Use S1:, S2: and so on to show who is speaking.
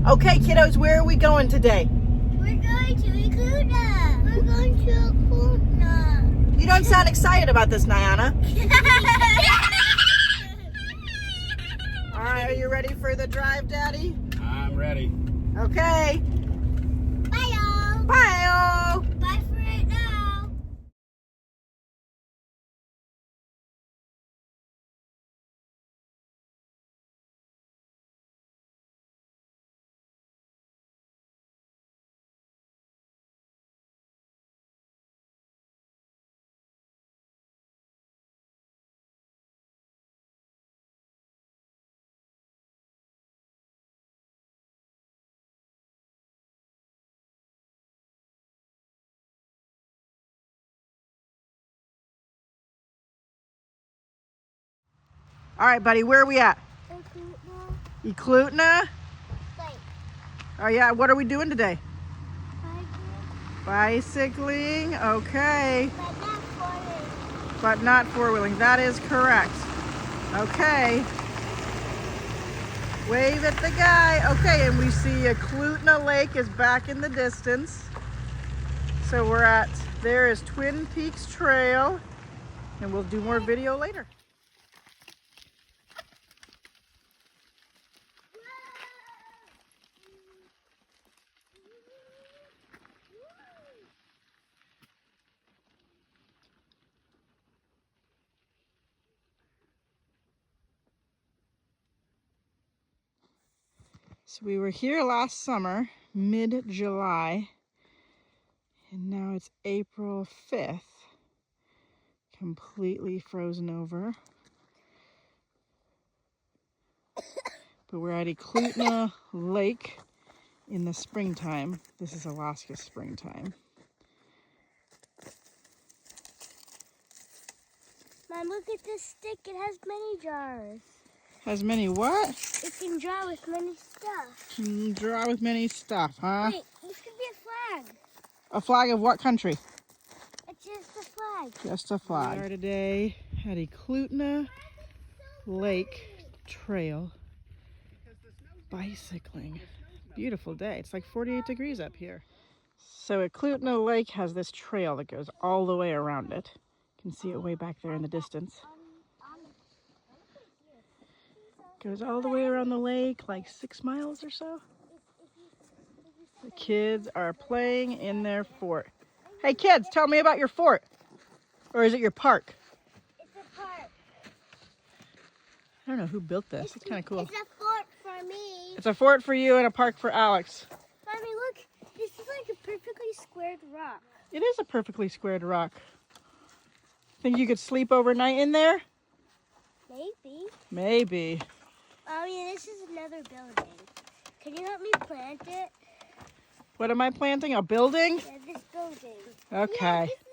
S1: Okay, kiddos, where are we going today?
S2: We're going to Eklutna. We're going to Eklutna.
S1: You don't sound excited about this, Nyana. All right, are you ready for the drive, Daddy?
S3: I'm ready.
S1: Okay.
S2: Bye, y'all.
S1: Bye.
S2: Bye for right now.
S1: All right, buddy, where are we at?
S2: Eklutna
S1: Eklutna?
S2: Lake.
S1: Oh, yeah, what are we doing today?
S2: Bicycling,
S1: Bicycling, okay.
S2: but not four-wheeling.
S1: But not four-wheeling, that is correct. Okay. Wave at the guy. Okay, and we see Eklutna Lake is back in the distance. So there is Twin Peaks Trail, and we'll do more video later. So we were here last summer, mid-July, and now it's April 5th, completely frozen over. But we're at Eklutna Lake in the springtime. This is Alaska's springtime.
S2: Mom, look at this stick. It has many jars.
S1: Has many what?
S2: It can draw with many stuff.
S1: Can draw with many stuff, huh?
S2: Wait, this could be a flag.
S1: A flag of what country?
S2: It's just a flag.
S1: Just a flag. We are today at Eklutna Lake Trail, bicycling. Beautiful day. It's like 48 degrees up here. So Eklutna Lake has this trail that goes all the way around it. You can see it way back there in the distance. Goes all the way around the lake, like 6 miles or so. The kids are playing in their fort. Hey kids, tell me about your fort. Or is it your park?
S2: It's a park.
S1: I don't know who built this. It's kind of cool.
S2: It's a fort for me.
S1: It's a fort for you and a park for Alex.
S2: Mommy, look. This is like a perfectly squared rock.
S1: It is a perfectly squared rock. Think you could sleep overnight in there?
S2: Maybe.
S1: Maybe.
S2: Mommy, this is another building. Can you help me plant it?
S1: What am I planting? A building?
S2: Yeah, this building.
S1: Okay.
S2: Yeah,